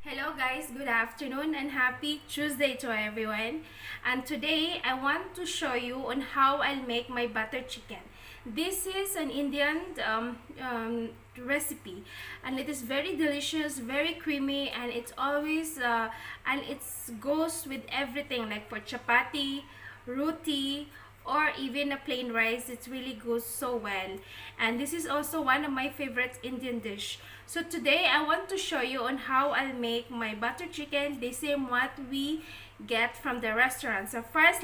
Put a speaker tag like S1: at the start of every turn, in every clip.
S1: Hello guys, good afternoon and happy Tuesday to everyone. And today I want to show you on how I'll make my butter chicken. This is an Indian recipe and it is very delicious, very creamy, and it's always and it goes with everything like for chapati, roti, or even a plain rice. It really goes so well, and this is also one of my favorite Indian dish. So today I want to show you on how I'll make my butter chicken the same what we get from the restaurant. So first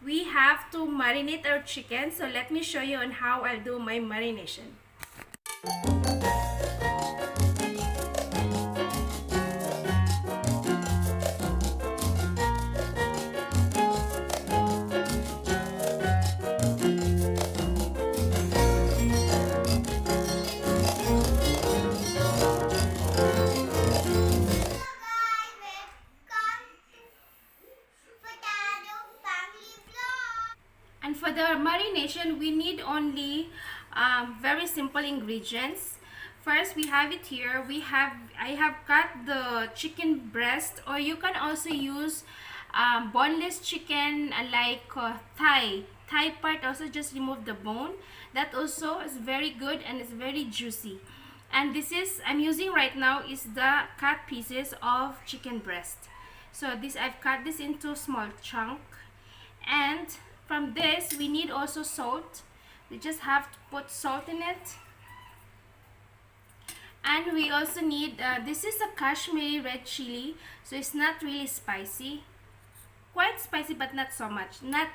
S1: we have to marinate our chicken, so let me show you on how I'll do my marination. And for the marination, we need only very simple ingredients. First, we have it here. I have cut the chicken breast, or you can also use boneless chicken, like thigh part. Also, just remove the bone. That also is very good and it's very juicy. And this is I'm using right now is the cut pieces of chicken breast. So I've cut this into small chunk, and from this we need also salt. We just have to put salt in it. And we also need this is a Kashmiri red chili, so it's not really spicy, quite spicy but not so much, not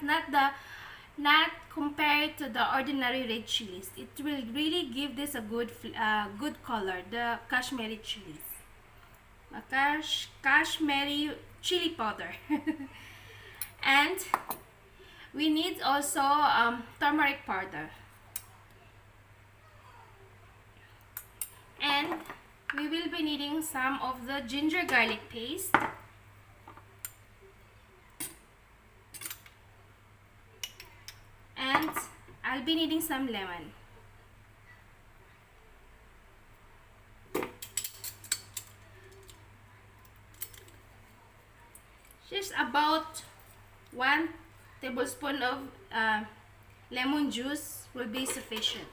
S1: compared to the ordinary red chilies. It will really give this a good color, the Kashmiri chilies, Kashmiri chili powder. And we need also turmeric powder, and we will be needing some of the ginger garlic paste, and I'll be needing some lemon. Just about 1 tablespoon of lemon juice will be sufficient.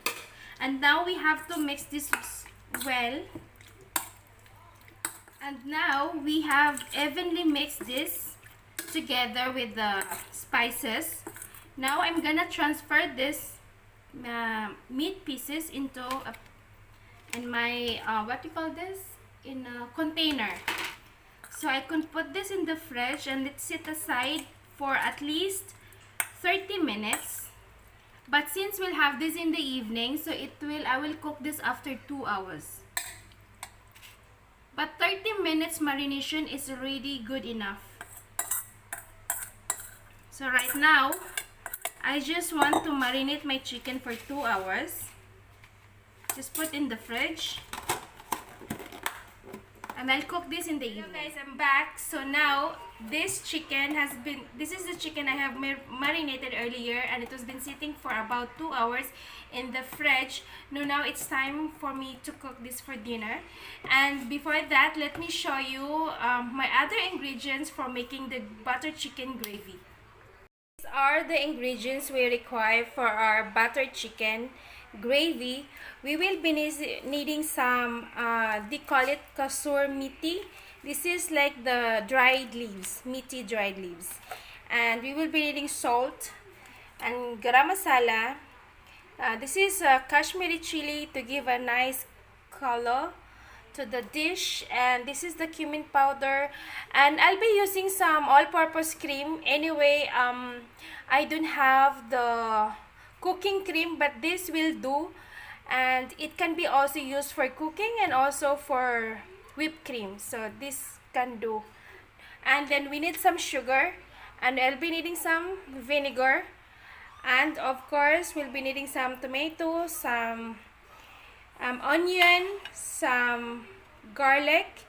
S1: And now we have to mix this well. And now we have evenly mixed this together with the spices. Now I'm gonna transfer this meat pieces into in my what do you call this, in a container. So I can put this in the fridge and let's sit aside for at least 30 minutes. But since we'll have this in the evening, so I will cook this after 2 hours. But 30 minutes marination is already good enough. So right now, I just want to marinate my chicken for 2 hours. Just put in the fridge. And I'll cook this in the evening. Hello guys, I'm back. So now this is the chicken I have marinated earlier, and it has been sitting for about 2 hours in the fridge. Now it's time for me to cook this for dinner. And before that, let me show you my other ingredients for making the butter chicken gravy. These are the ingredients we require for our butter chicken gravy. We will be needing some they call it kasoori methi. This is like the dried leaves, methi dried leaves. And we will be needing salt and garam masala. This is Kashmiri chili to give a nice color to the dish, and this is the cumin powder. And I'll be using some all-purpose cream. Anyway, I don't have the cooking cream, but this will do, and it can be also used for cooking and also for whipped cream, so this can do. And then we need some sugar, and I'll be needing some vinegar, and of course we'll be needing some tomato, some onion, some garlic.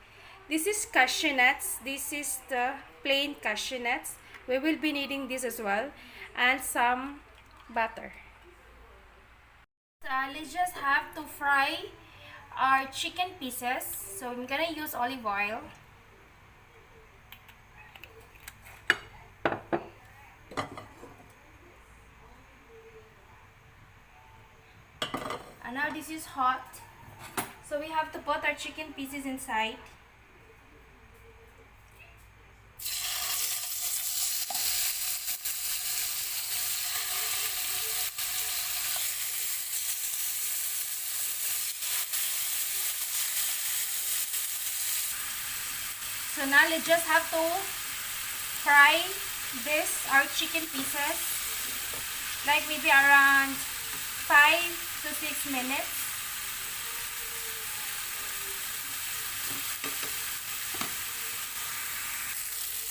S1: This is cashew nuts. This is the plain cashew nuts. We will be needing this as well, and some butter. Let's just have to fry our chicken pieces. So I'm gonna use olive oil. And now this is hot. So we have to put our chicken pieces inside. So now let's just have to fry our chicken pieces, like maybe around 5 to 6 minutes.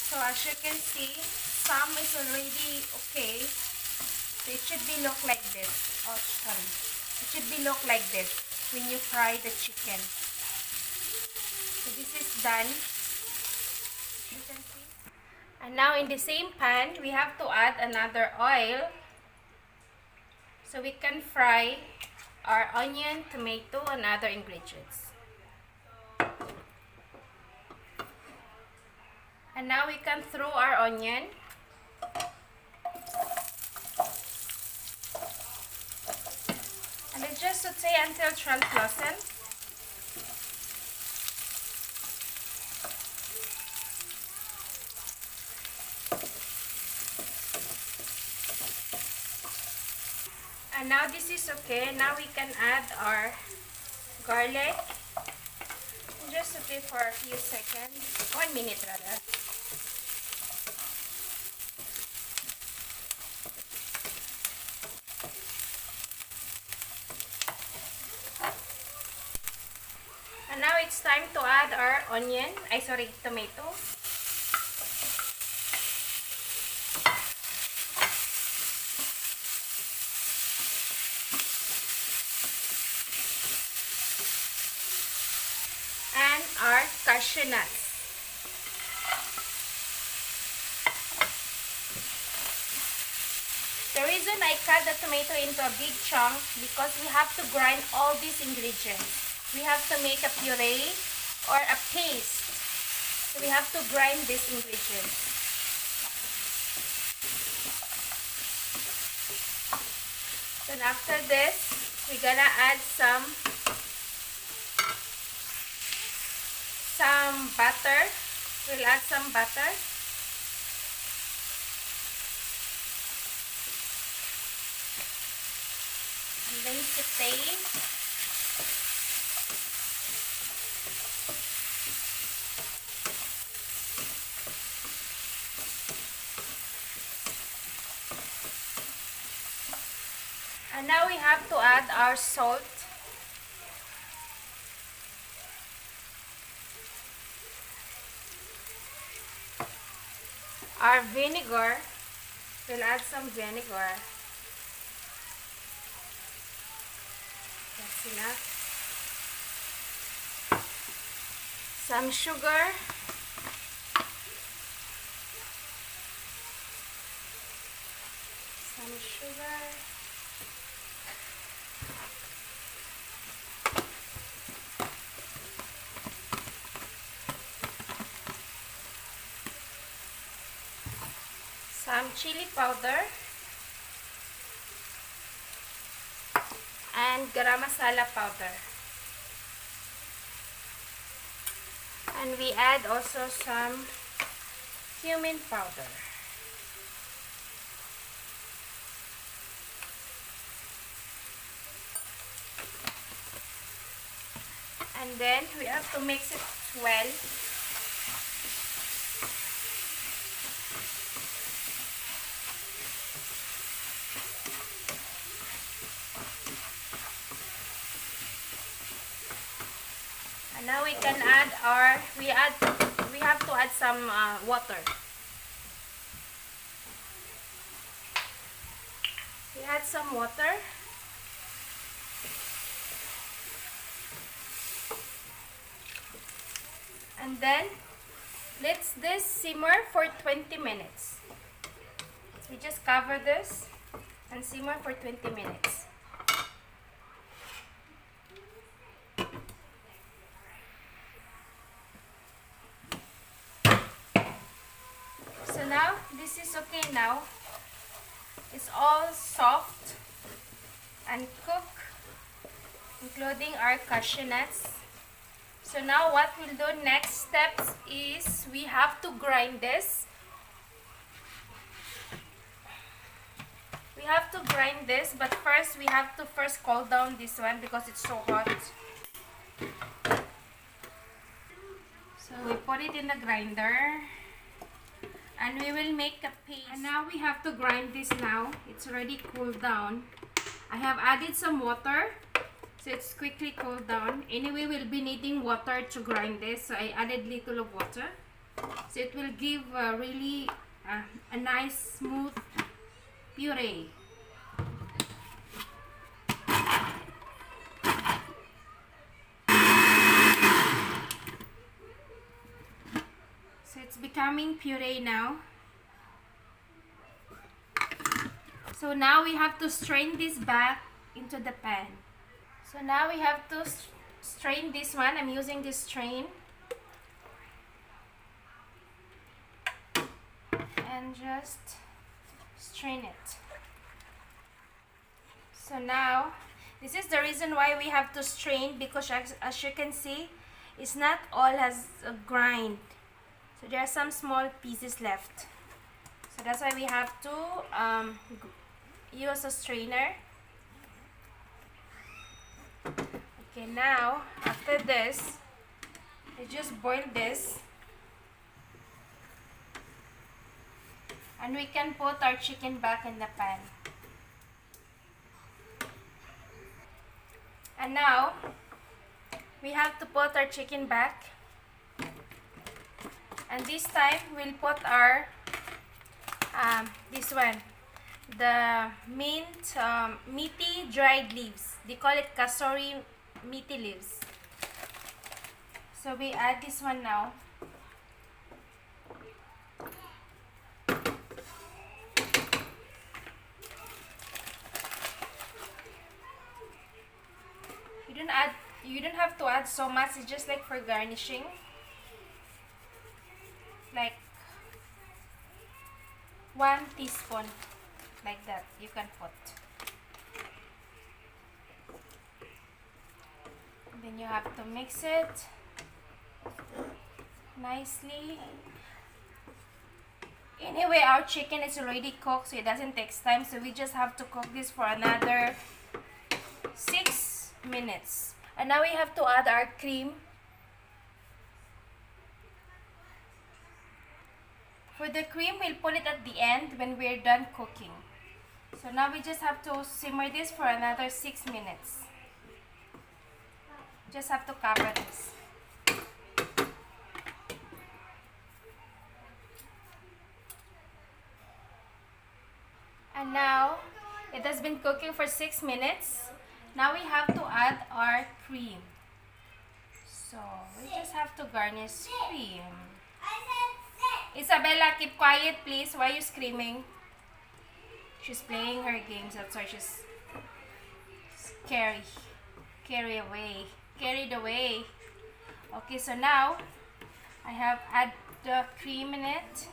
S1: So as you can see, some is already okay. So it should be look like this. Oh, sorry. It should be look like this when you fry the chicken. So this is done. You can see. And now in the same pan, we have to add another oil. So we can fry our onion, tomato, and other ingredients. And now we can throw our onion. And then just saute until translucent. And now this is okay. Now we can add our garlic. Just saute for a few seconds. 1 minute rather. And now it's time to add our tomato. And our cashew nuts. The reason I cut the tomato into a big chunk because we have to grind all these ingredients. We have to make a puree or a paste. So we have to grind these ingredients. Then after this, we're gonna add some butter. We'll add some butter. And then saute. And now we have to add our salt. Our vinegar. We'll add some vinegar. That's enough. Some sugar. Some sugar. Some chili powder. And garam masala powder. And we add also some cumin powder. And then we have to mix it well. And now we can add we have to add some water. We add some water. And then let this simmer for 20 minutes. We just cover this and simmer for 20 minutes. this is okay now. It's all soft and cooked, including our cashew nuts. So now what we'll do next steps is we have to grind this. We have to grind this, but first we have to cool down this one because it's so hot. So we put it in the grinder and we will make a paste. And now we have to grind this now. It's already cooled down. I have added some water so it's quickly cooled down. Anyway, we'll be needing water to grind this, so I added little of water. So it will give really a nice smooth puree. So it's becoming puree now. So now we have to strain this back into the pan. So now we have to strain this one. I'm using this strain. And just strain it. So now, this is the reason why we have to strain, because as you can see, it's not all has a grind. So there are some small pieces left. So that's why we have to use a strainer. Okay, now after this, I just boil this. And we can put our chicken back in the pan. And now, we have to put our chicken back. And this time, we'll put our, this one, the mint, methi dried leaves. They call it kasoori methi leaves. So we add this one now. You don't have to add so much. It's just like for garnishing. Like 1 teaspoon, like that you can put. Then you have to mix it nicely. Anyway, our chicken is already cooked, so it doesn't take time. So we just have to cook this for another 6 minutes. And now we have to add our cream. For the cream, we'll put it at the end when we're done cooking. So now we just have to simmer this for another 6 minutes. Just have to cover this. And now, it has been cooking for 6 minutes. Now we have to add our cream. So, we just have to garnish cream. Isabella, keep quiet please. Why are you screaming? She's playing her games. That's why she's carried away. Okay, so now I have add the cream in it.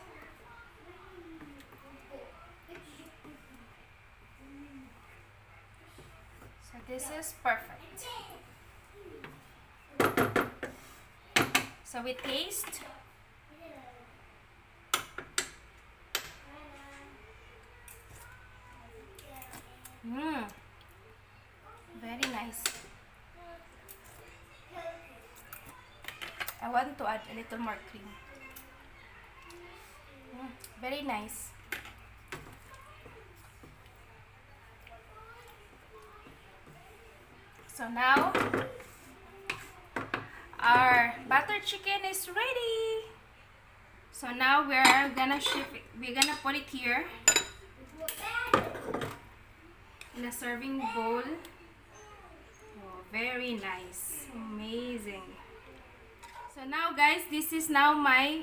S1: So this is perfect. So we taste. Very nice. I want to add a little more cream. Very nice. So now our butter chicken is ready. So now we're gonna put it here in a serving bowl. Oh, very nice, amazing. So now guys, this is now my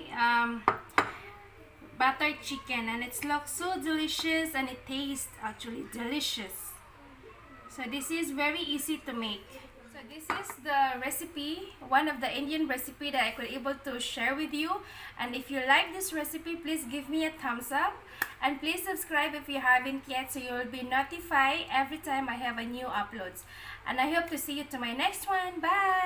S1: buttered chicken, and it looks so delicious and it tastes actually delicious. So this is very easy to make. So this is the recipe, one of the Indian recipe that I could able to share with you. And if you like this recipe, please give me a thumbs up. And please subscribe if you haven't yet, so you will be notified every time I have a new uploads. And I hope to see you to my next one. Bye!